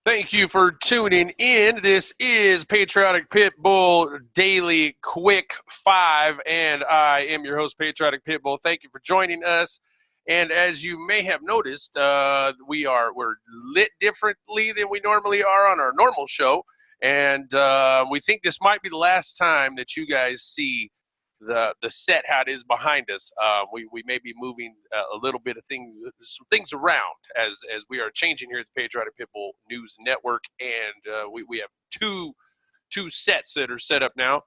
Thank you for tuning in. This is Patriotic Pitbull Daily Quick 5, and I am your host, Patriotic Pitbull. Thank you for joining us. And as you may have noticed, we're lit differently than we normally are on our normal show, and we think this might be the last time that you guys see the set how it is behind us. We may be moving a little bit of some things around as we are changing here at the Patriotic Pitbull News Network, and we have two sets that are set up now.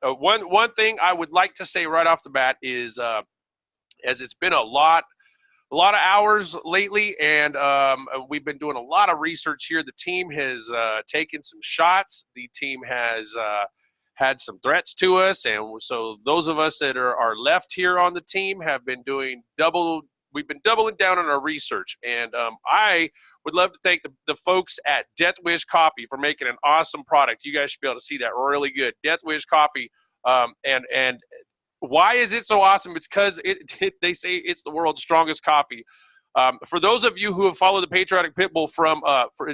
One thing I would like to say right off the bat is as it's been a lot of hours lately, and we've been doing a lot of research here. The team has taken some shots. The team has had some threats to us, and so those of us that are left here on the team have been we've been doubling down on our research, and I would love to thank the folks at Death Wish Coffee for making an awesome product. You guys should be able to see that really good. Death Wish Coffee, and why is it so awesome? It's because they say it's the world's strongest coffee. For those of you who have followed the Patriotic Pitbull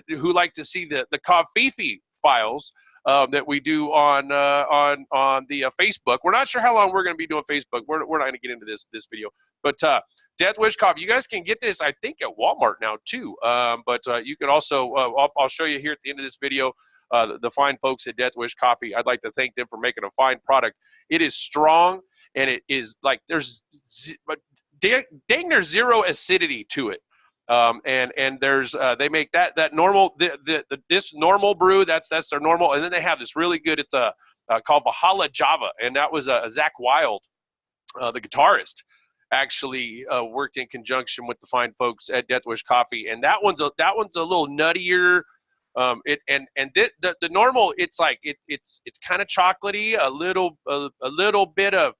who like to see the Coffee files, that we do on the Facebook. We're not sure how long we're going to be doing Facebook. We're not going to get into this video. But Death Wish Coffee, you guys can get this, I think, at Walmart now too. But you can also, I'll show you here at the end of this video, the fine folks at Death Wish Coffee. I'd like to thank them for making a fine product. It is strong, and it is like there's zero acidity to it. And there's they make that normal this normal brew that's their normal, and then they have this really good, it's called Valhalla Java, and that was Zach Wild, the guitarist, actually worked in conjunction with the fine folks at Death Wish Coffee, and that one's a little nuttier. The normal, it's like it's kind of chocolatey, a little bit of,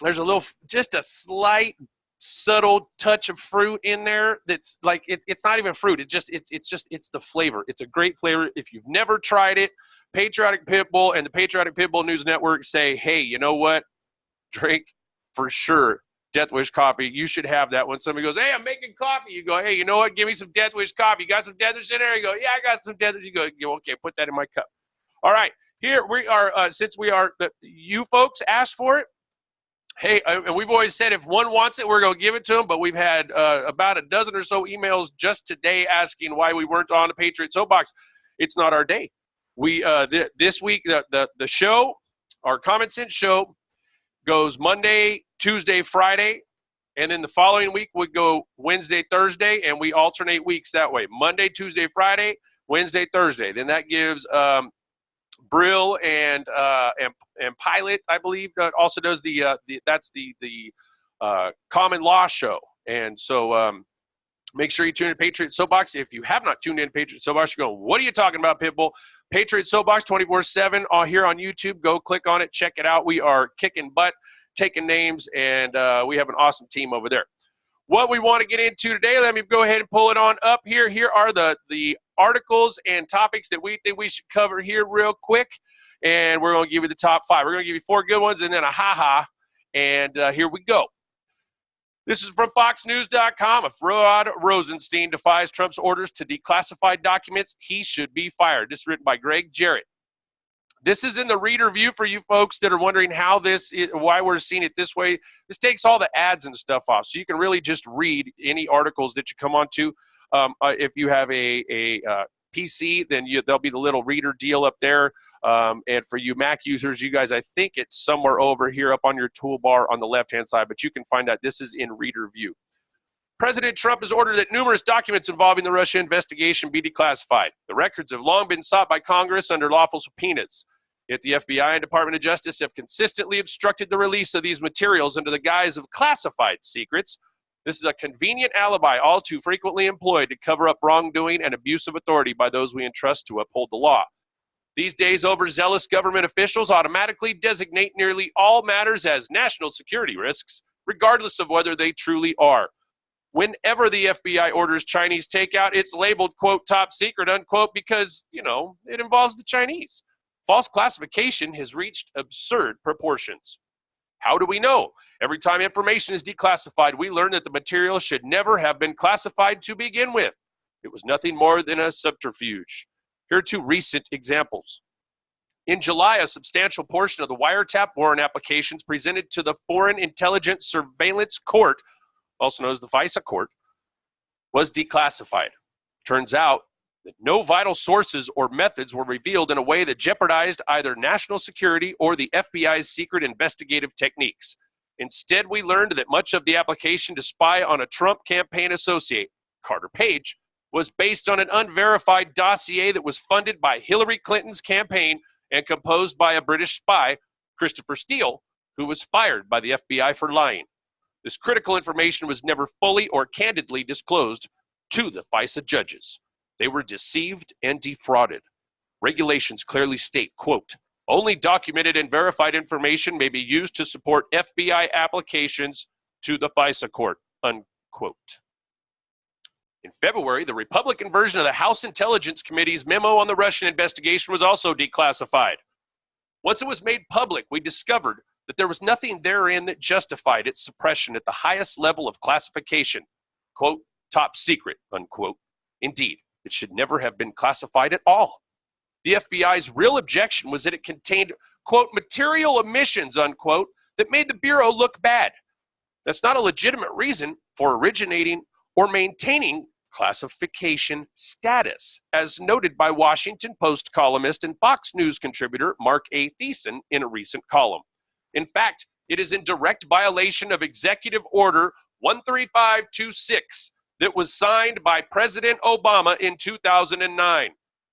there's just a slight subtle touch of fruit in there that's like it's not even fruit, it's the flavor. It's a great flavor. If you've never tried it, Patriotic Pitbull and the Patriotic Pitbull News Network say, hey, you know what, drink for sure Death Wish Coffee. You should have that. When somebody goes, hey, I'm making coffee, you go, hey, you know what, give me some Death Wish coffee. You got some Death Wish in there? You go, yeah, I got some Death Wish. You go, okay, put that in my cup. All right, here we are. Since you folks asked for it, hey, and we've always said if one wants it, we're going to give it to them, but we've had about a dozen or so emails just today asking why we weren't on the Patriot Soapbox. It's not our day. This week, the show, our Common Sense show, goes Monday, Tuesday, Friday, and then the following week would go Wednesday, Thursday, and we alternate weeks that way. Monday, Tuesday, Friday, Wednesday, Thursday. Then that gives Brill and Pilot, I believe, also does that's the Common Law show. And so make sure you tune in to Patriot Soapbox. If you have not tuned in to Patriot Soapbox, you're going, what are you talking about, Pitbull? Patriot Soapbox 24/7 here on YouTube. Go click on it, check it out. We are kicking butt, taking names, and we have an awesome team over there. What we want to get into today, let me go ahead and pull it on up here. Here are the articles and topics that we think we should cover here real quick, and we're going to give you the top 5. We're going to give you 4 good ones and then a ha-ha, and here we go. This is from FoxNews.com. If Rod Rosenstein defies Trump's orders to declassify documents, he should be fired. This is written by Greg Jarrett. This is in the reader view for you folks that are wondering why we're seeing it this way. This takes all the ads and stuff off, so you can really just read any articles that you come onto. If you have a PC, then there'll be the little reader deal up there. And for you Mac users, you guys, I think it's somewhere over here up on your toolbar on the left-hand side, but you can find out this is in reader view. President Trump has ordered that numerous documents involving the Russia investigation be declassified. The records have long been sought by Congress under lawful subpoenas. Yet the FBI and Department of Justice have consistently obstructed the release of these materials under the guise of classified secrets. This is a convenient alibi all too frequently employed to cover up wrongdoing and abuse of authority by those we entrust to uphold the law. These days, overzealous government officials automatically designate nearly all matters as national security risks, regardless of whether they truly are. Whenever the FBI orders Chinese takeout, it's labeled, quote, top secret, unquote, because, it involves the Chinese. False classification has reached absurd proportions. How do we know? Every time information is declassified, we learn that the material should never have been classified to begin with. It was nothing more than a subterfuge. Here are two recent examples. In July, a substantial portion of the wiretap warrant applications presented to the Foreign Intelligence Surveillance Court, also known as the FISA court, was declassified. Turns out that no vital sources or methods were revealed in a way that jeopardized either national security or the FBI's secret investigative techniques. Instead, we learned that much of the application to spy on a Trump campaign associate, Carter Page, was based on an unverified dossier that was funded by Hillary Clinton's campaign and composed by a British spy, Christopher Steele, who was fired by the FBI for lying. This critical information was never fully or candidly disclosed to the FISA judges. They were deceived and defrauded. Regulations clearly state, quote, only documented and verified information may be used to support FBI applications to the FISA court, unquote. In February, the Republican version of the House Intelligence Committee's memo on the Russian investigation was also declassified. Once it was made public, we discovered that there was nothing therein that justified its suppression at the highest level of classification, quote, top secret, unquote. Indeed, it should never have been classified at all. The FBI's real objection was that it contained, quote, material omissions, unquote, that made the Bureau look bad. That's not a legitimate reason for originating or maintaining classification status, as noted by Washington Post columnist and Fox News contributor Mark A. Thiessen in a recent column. In fact, it is in direct violation of Executive Order 13526 that was signed by President Obama in 2009.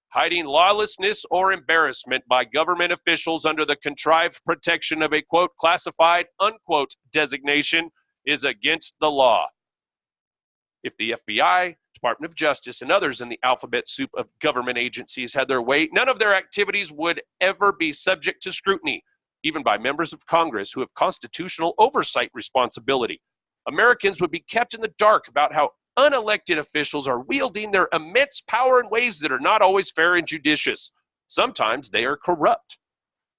Hiding lawlessness or embarrassment by government officials under the contrived protection of a, quote, classified, unquote, designation is against the law. If the FBI, Department of Justice, and others in the alphabet soup of government agencies had their way, none of their activities would ever be subject to scrutiny, even by members of Congress who have constitutional oversight responsibility. Americans would be kept in the dark about how unelected officials are wielding their immense power in ways that are not always fair and judicious. Sometimes they are corrupt.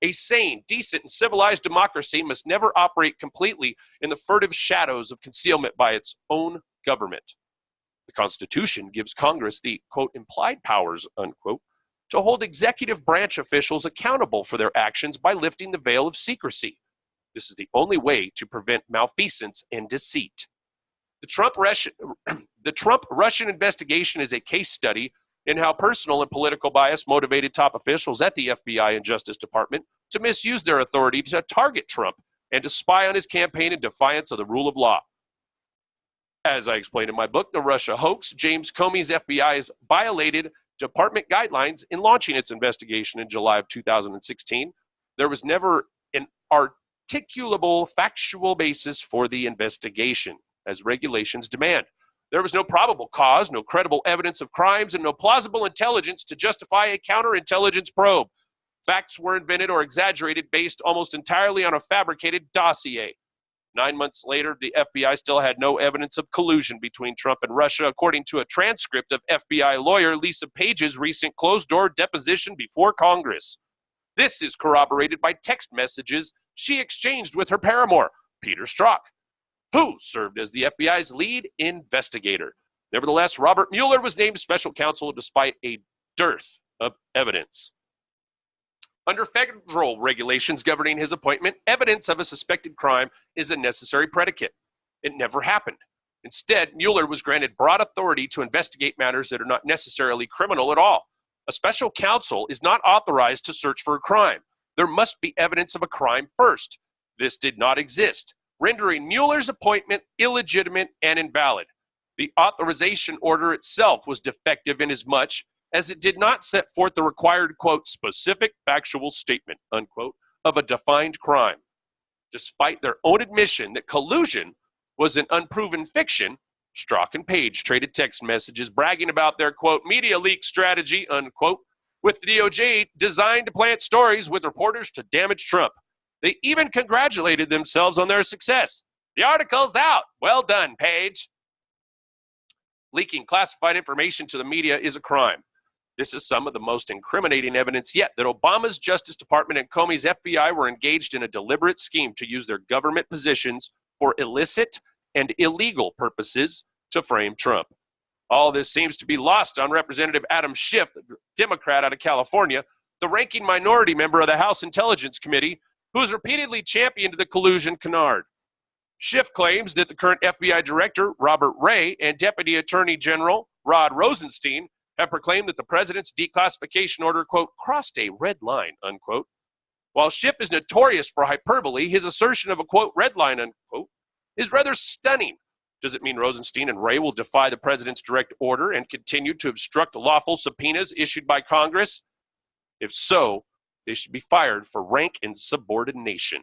A sane, decent, and civilized democracy must never operate completely in the furtive shadows of concealment by its own government. The Constitution gives Congress the, quote, implied powers, unquote, to hold executive branch officials accountable for their actions by lifting the veil of secrecy. This is the only way to prevent malfeasance and deceit. The Trump-Russian investigation is a case study in how personal and political bias motivated top officials at the FBI and Justice Department to misuse their authority to target Trump and to spy on his campaign in defiance of the rule of law. As I explained in my book, The Russia Hoax, James Comey's FBI has violated department guidelines in launching its investigation in July of 2016. There was never an articulable factual basis for the investigation, as regulations demand. There was no probable cause, no credible evidence of crimes, and no plausible intelligence to justify a counterintelligence probe. Facts were invented or exaggerated based almost entirely on a fabricated dossier. 9 months later, the FBI still had no evidence of collusion between Trump and Russia, according to a transcript of FBI lawyer Lisa Page's recent closed-door deposition before Congress. This is corroborated by text messages she exchanged with her paramour, Peter Strzok, who served as the FBI's lead investigator. Nevertheless, Robert Mueller was named special counsel despite a dearth of evidence. Under federal regulations governing his appointment, evidence of a suspected crime is a necessary predicate. It never happened. Instead, Mueller was granted broad authority to investigate matters that are not necessarily criminal at all. A special counsel is not authorized to search for a crime. There must be evidence of a crime first. This did not exist, rendering Mueller's appointment illegitimate and invalid. The authorization order itself was defective inasmuch as it did not set forth the required, quote, specific factual statement, unquote, of a defined crime. Despite their own admission that collusion was an unproven fiction, Strzok and Page traded text messages bragging about their, quote, media leak strategy, unquote, with the DOJ designed to plant stories with reporters to damage Trump. They even congratulated themselves on their success. The article's out. Well done, Page. Leaking classified information to the media is a crime. This is some of the most incriminating evidence yet that Obama's Justice Department and Comey's FBI were engaged in a deliberate scheme to use their government positions for illicit and illegal purposes to frame Trump. All this seems to be lost on Representative Adam Schiff, a Democrat out of California, the ranking minority member of the House Intelligence Committee, who has repeatedly championed the collusion canard. Schiff claims that the current FBI Director, Robert Ray, and Deputy Attorney General, Rod Rosenstein, have proclaimed that the president's declassification order, quote, crossed a red line, unquote. While Schiff is notorious for hyperbole, his assertion of a, quote, red line, unquote, is rather stunning. Does it mean Rosenstein and Ray will defy the president's direct order and continue to obstruct lawful subpoenas issued by Congress? If so, they should be fired for rank insubordination.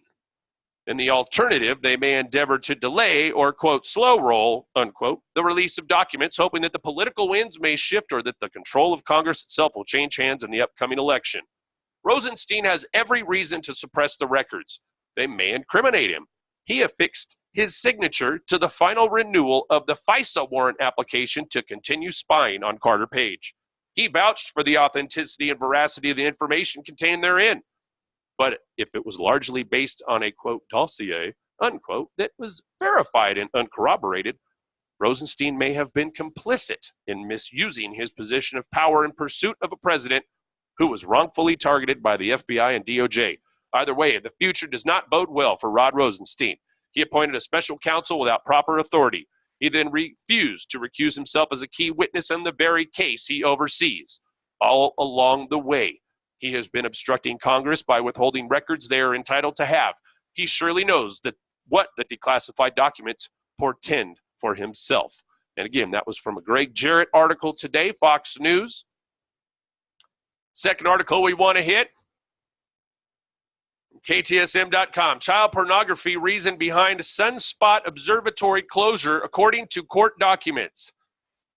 In the alternative, they may endeavor to delay or, quote, slow roll, unquote, the release of documents, hoping that the political winds may shift or that the control of Congress itself will change hands in the upcoming election. Rosenstein has every reason to suppress the records. They may incriminate him. He affixed his signature to the final renewal of the FISA warrant application to continue spying on Carter Page. He vouched for the authenticity and veracity of the information contained therein. But if it was largely based on a, quote, dossier, unquote, that was verified and uncorroborated, Rosenstein may have been complicit in misusing his position of power in pursuit of a president who was wrongfully targeted by the FBI and DOJ. Either way, the future does not bode well for Rod Rosenstein. He appointed a special counsel without proper authority. He then refused to recuse himself as a key witness in the very case he oversees. All along the way, he has been obstructing Congress by withholding records they are entitled to have. He surely knows that what the declassified documents portend for himself. And again, that was from a Greg Jarrett article today, Fox News. Second article we want to hit, KTSM.com. Child pornography reason behind Sunspot Observatory closure, according to court documents.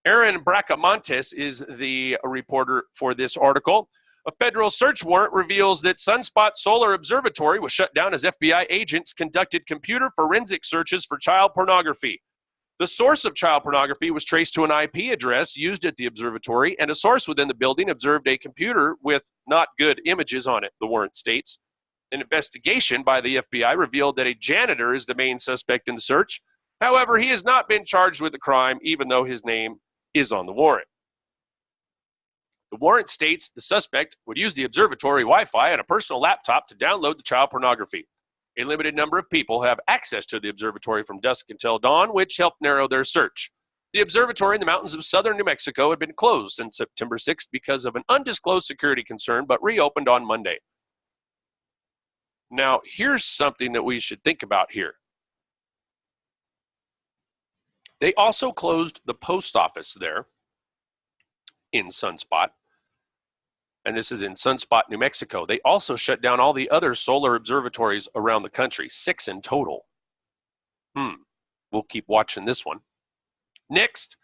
Aaron Bracamontes is the reporter for this article. A federal search warrant reveals that Sunspot Solar Observatory was shut down as FBI agents conducted computer forensic searches for child pornography. The source of child pornography was traced to an IP address used at the observatory, and a source within the building observed a computer with not good images on it, the warrant states. An investigation by the FBI revealed that a janitor is the main suspect in the search. However, he has not been charged with the crime, even though his name is on the warrant. The warrant states the suspect would use the observatory Wi-Fi and a personal laptop to download the child pornography. A limited number of people have access to the observatory from dusk until dawn, which helped narrow their search. The observatory in the mountains of southern New Mexico had been closed since September 6th because of an undisclosed security concern, but reopened on Monday. Now, here's something that we should think about here. They also closed the post office there in Sunspot, and this is in Sunspot, New Mexico. They also shut down all the other solar observatories around the country, 6 in total. We'll keep watching this one. Next,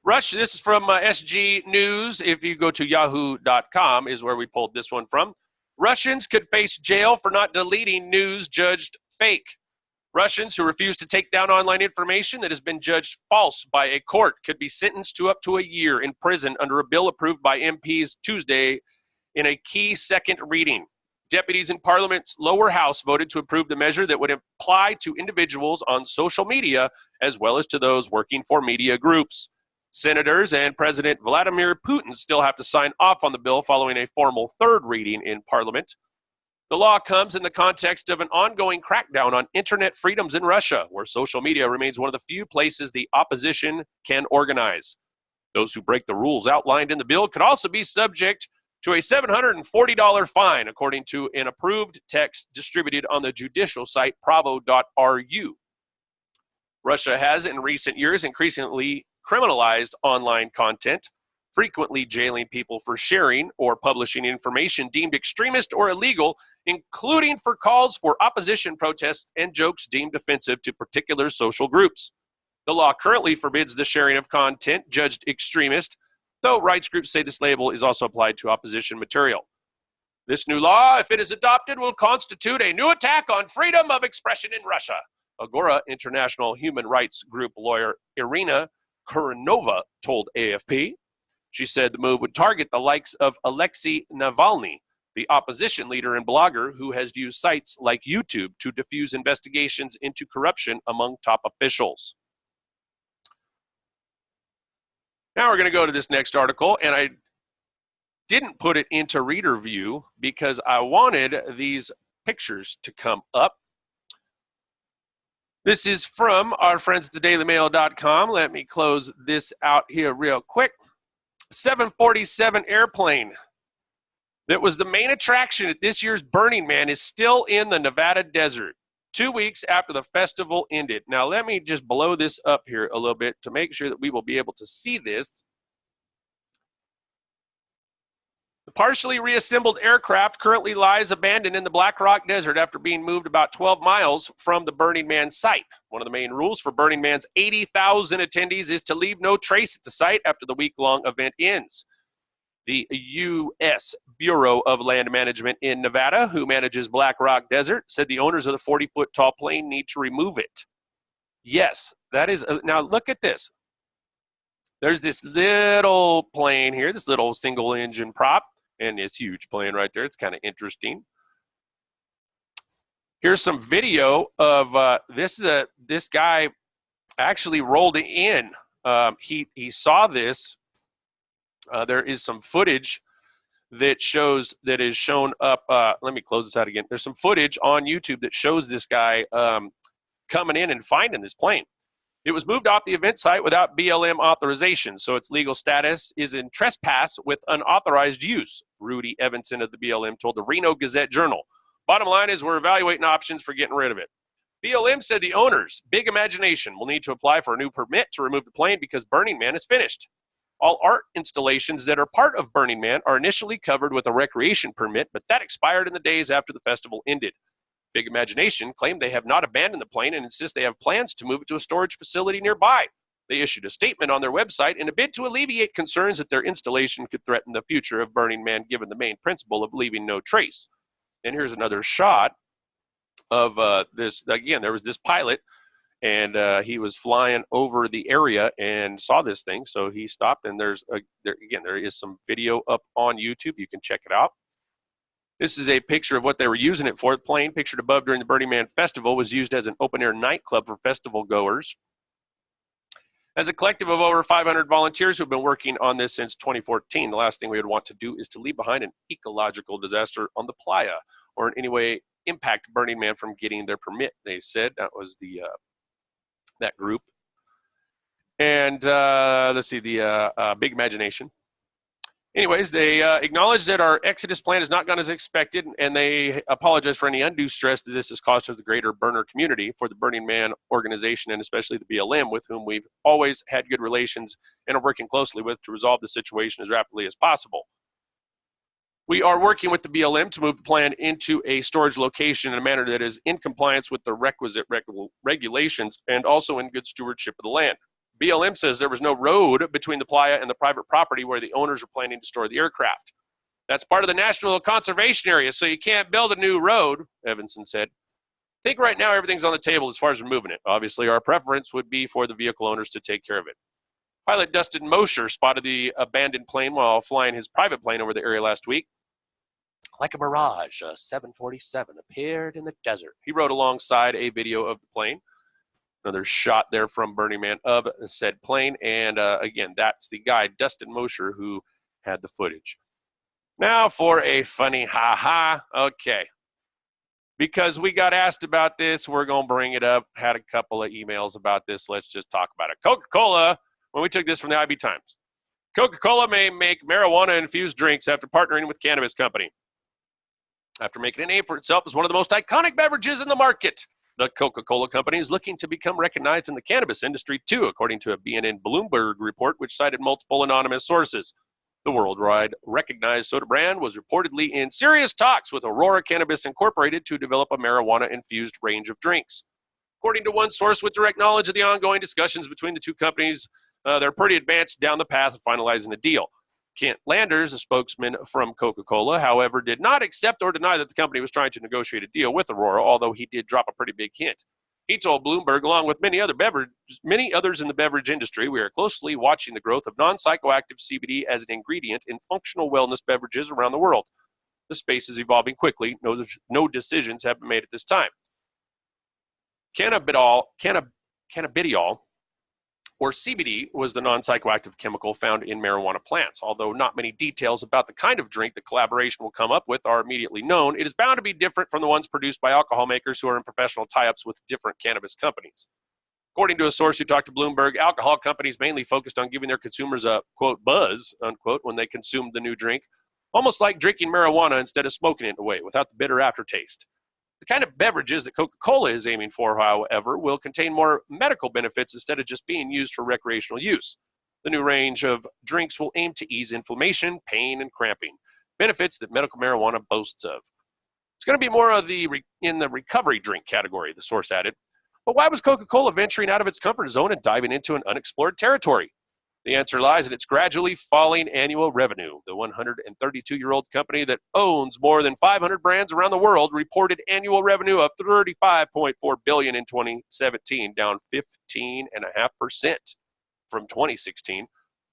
Russia. This is from SG News. If you go to yahoo.com is where we pulled this one from. Russians could face jail for not deleting news judged fake. Russians who refuse to take down online information that has been judged false by a court could be sentenced to up to a year in prison under a bill approved by MPs Tuesday in a key second reading. Deputies in Parliament's lower house voted to approve the measure that would apply to individuals on social media as well as to those working for media groups. Senators and President Vladimir Putin still have to sign off on the bill following a formal third reading in Parliament. The law comes in the context of an ongoing crackdown on internet freedoms in Russia, where social media remains one of the few places the opposition can organize. Those who break the rules outlined in the bill could also be subject to a $740 fine, according to an approved text distributed on the judicial site pravo.ru. Russia has, in recent years, increasingly criminalized online content, frequently jailing people for sharing or publishing information deemed extremist or illegal, including for calls for opposition protests and jokes deemed offensive to particular social groups. The law currently forbids the sharing of content judged extremist, though rights groups say this label is also applied to opposition material. This new law, if it is adopted, will constitute a new attack on freedom of expression in Russia. Agora International Human Rights Group lawyer Irina Kurinova told AFP. She said the move would target the likes of Alexei Navalny, the opposition leader and blogger who has used sites like YouTube to diffuse investigations into corruption among top officials. Now we're going to go to this next article, and I didn't put it into reader view because I wanted these pictures to come up. This is from our friends at thedailymail.com. Let me close this out here real quick. 747 airplane that was the main attraction at this year's Burning Man is still in the Nevada desert 2 weeks after the festival ended. Now, let me just blow this up here a little bit to make sure that we will be able to see this. The partially reassembled aircraft currently lies abandoned in the Black Rock Desert after being moved about 12 miles from the Burning Man site. One of the main rules for Burning Man's 80,000 attendees is to leave no trace at the site after the week-long event ends. The U.S. Bureau of Land Management in Nevada, who manages Black Rock Desert, said the owners of the 40-foot tall plane need to remove it. Yes, that is. Now, look at this. There's this little plane here, this little single-engine prop, and this huge plane right there. It's kind of interesting. Here's some video of this guy actually rolled in. He saw this. There is some footage that is shown up. Let me close this out again. There's some footage on YouTube that shows this guy coming in and finding this plane. It was moved off the event site without BLM authorization, so its legal status is in trespass with unauthorized use, Rudy Evanson of the BLM told the Reno Gazette-Journal. Bottom line is we're evaluating options for getting rid of it. BLM said the owners, Big Imagination, will need to apply for a new permit to remove the plane because Burning Man is finished. All art installations that are part of Burning Man are initially covered with a recreation permit, but that expired in the days after the festival ended. Big Imagination claimed they have not abandoned the plane and insist they have plans to move it to a storage facility nearby. They issued a statement on their website in a bid to alleviate concerns that their installation could threaten the future of Burning Man, given the main principle of leaving no trace. And here's another shot of this. Again, there was this pilot, and he was flying over the area and saw this thing, so he stopped. And there is some video up on YouTube. You can check it out. This is a picture of what they were using it for. The plane, pictured above during the Burning Man Festival, was used as an open-air nightclub for festival goers. As a collective of over 500 volunteers who have been working on this since 2014, the last thing we would want to do is to leave behind an ecological disaster on the playa or in any way impact Burning Man from getting their permit, they said. That was that group. And let's see, the Big Imagination. Anyways, they acknowledge that our Exodus plan has not gone as expected, and they apologize for any undue stress that this has caused to the greater burner community, for the Burning Man organization, and especially the BLM, with whom we've always had good relations and are working closely with to resolve the situation as rapidly as possible. We are working with the BLM to move the plan into a storage location in a manner that is in compliance with the requisite regulations and also in good stewardship of the land. BLM says there was no road between the playa and the private property where the owners are planning to store the aircraft. That's part of the National Conservation Area, so you can't build a new road, Evanson said. I think right now everything's on the table as far as removing it. Obviously, our preference would be for the vehicle owners to take care of it. Pilot Dustin Mosher spotted the abandoned plane while flying his private plane over the area last week. Like a mirage, a 747 appeared in the desert. He rode alongside a video of the plane. Another shot there from Burning Man of said plane. And again, that's the guy, Dustin Mosher, who had the footage. Now for a funny ha-ha. Okay. Because we got asked about this, we're going to bring it up. Had a couple of emails about this. Let's just talk about it. Coca-Cola, when we took this from the IB Times. Coca-Cola may make marijuana-infused drinks after partnering with cannabis company. After making a name for itself as one of the most iconic beverages in the market, the Coca-Cola Company is looking to become recognized in the cannabis industry, too, according to a BNN Bloomberg report, which cited multiple anonymous sources. The worldwide recognized soda brand was reportedly in serious talks with Aurora Cannabis Incorporated to develop a marijuana-infused range of drinks. According to one source with direct knowledge of the ongoing discussions between the two companies, they're pretty advanced down the path of finalizing a deal. Kent Landers, a spokesman from Coca-Cola, however, did not accept or deny that the company was trying to negotiate a deal with Aurora, although he did drop a pretty big hint. He told Bloomberg, along with many others in the beverage industry, we are closely watching the growth of non-psychoactive CBD as an ingredient in functional wellness beverages around the world. The space is evolving quickly. No decisions have been made at this time. Cannabidiol, or CBD, was the non-psychoactive chemical found in marijuana plants. Although not many details about the kind of drink the collaboration will come up with are immediately known, it is bound to be different from the ones produced by alcohol makers who are in professional tie-ups with different cannabis companies. According to a source who talked to Bloomberg, alcohol companies mainly focused on giving their consumers a, quote, buzz, unquote, when they consumed the new drink, almost like drinking marijuana instead of smoking it away without the bitter aftertaste. The kind of beverages that Coca-Cola is aiming for, however, will contain more medical benefits instead of just being used for recreational use. The new range of drinks will aim to ease inflammation, pain, and cramping, benefits that medical marijuana boasts of. It's going to be more of in the recovery drink category, the source added. But why was Coca-Cola venturing out of its comfort zone and diving into an unexplored territory? The answer lies in its gradually falling annual revenue. The 132-year-old company that owns more than 500 brands around the world reported annual revenue of $35.4 billion in 2017, down 15.5% from 2016.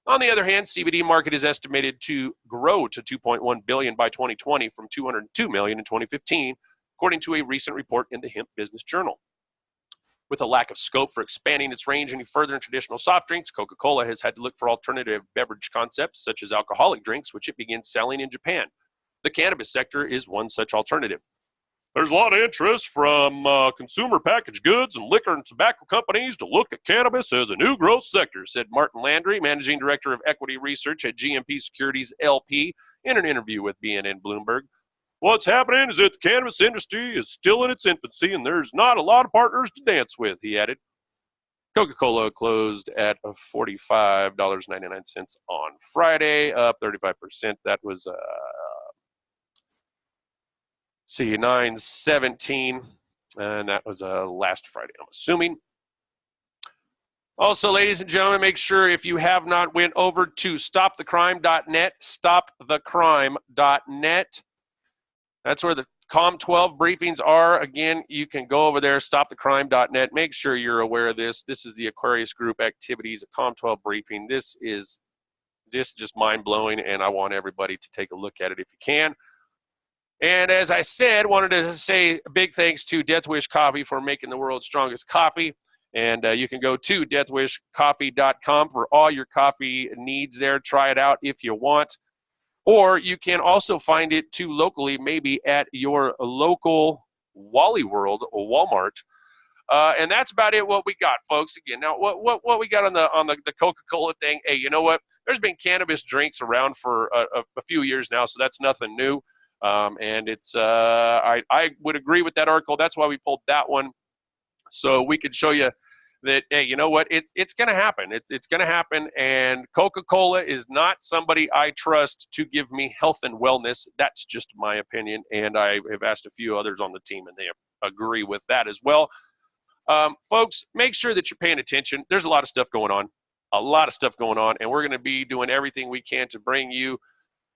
On the other hand, CBD market is estimated to grow to $2.1 billion by 2020 from $202 million in 2015, according to a recent report in the Hemp Business Journal. With a lack of scope for expanding its range any further in traditional soft drinks, Coca-Cola has had to look for alternative beverage concepts such as alcoholic drinks, which it begins selling in Japan. The cannabis sector is one such alternative. There's a lot of interest from consumer packaged goods and liquor and tobacco companies to look at cannabis as a new growth sector, said Martin Landry, Managing Director of Equity Research at GMP Securities LP, in an interview with BNN Bloomberg. What's happening is that the cannabis industry is still in its infancy and there's not a lot of partners to dance with, he added. Coca-Cola closed at $45.99 on Friday, up 35%. That was, $9.17, and that was last Friday, I'm assuming. Also, ladies and gentlemen, make sure if you have not went over to stopthecrime.net, stopthecrime.net. That's where the COM12 briefings are. Again, you can go over there, stopthecrime.net. Make sure you're aware of this. This is the Aquarius Group activities, a COM12 briefing. This is just mind-blowing, and I want everybody to take a look at it if you can. And as I said, wanted to say a big thanks to Death Wish Coffee for making the world's strongest coffee. And you can go to deathwishcoffee.com for all your coffee needs there. Try it out if you want. Or you can also find it too locally, maybe at your local Wally World or Walmart. And that's about it. What we got, folks. Again, now what we got on the Coca-Cola thing? Hey, you know what? There's been cannabis drinks around for a few years now, so that's nothing new. And it's I would agree with that article. That's why we pulled that one, so we could show you that, hey, you know what? It's going to happen. It's going to happen. And Coca-Cola is not somebody I trust to give me health and wellness. That's just my opinion. And I have asked a few others on the team, and they agree with that as well. Folks, make sure that you're paying attention. There's a lot of stuff going on, and we're going to be doing everything we can to bring you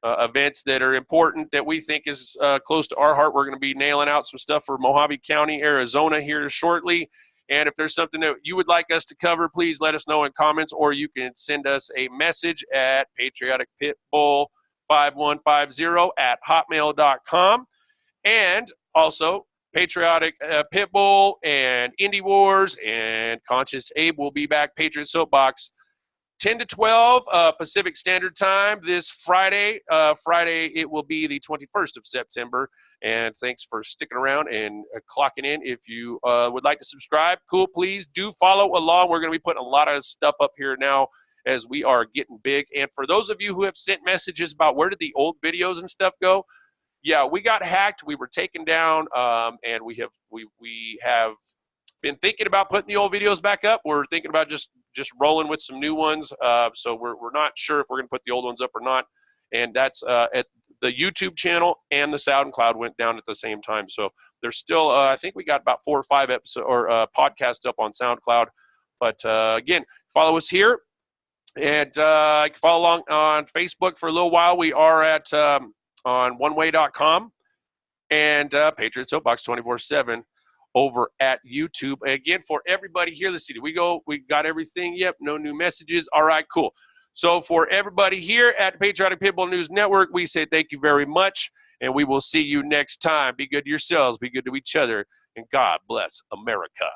events that are important that we think is close to our heart. We're going to be nailing out some stuff for Mojave County, Arizona here shortly. And if there's something that you would like us to cover, please let us know in comments, or you can send us a message at Patriotic Pitbull 5150 at hotmail.com. And also, Patriotic Pitbull and Indie Wars and Conscious Abe will be back. Patriot Soapbox 10 to 12 Pacific Standard Time this Friday. Friday, it will be the 21st of September. And thanks for sticking around and clocking in. If you would like to subscribe, cool, please do follow along. We're going to be putting a lot of stuff up here now as we are getting big. And for those of you who have sent messages about where did the old videos and stuff go, yeah, we got hacked. We were taken down, and we have been thinking about putting the old videos back up. We're thinking about just rolling with some new ones. So we're not sure if we're going to put the old ones up or not. And that's at the YouTube channel, and the SoundCloud went down at the same time. So there's still, I think we got about 4 or 5 episodes or podcasts up on SoundCloud. But again, follow us here, and you can follow along on Facebook for a little while. We are at on oneway.com and Patriot Soapbox 24/7 over at YouTube. Again, for everybody here, let's see, we got everything. Yep, no new messages. All right, cool. So for everybody here at the Patriotic Pitbull News Network, we say thank you very much, and we will see you next time. Be good to yourselves, be good to each other, and God bless America.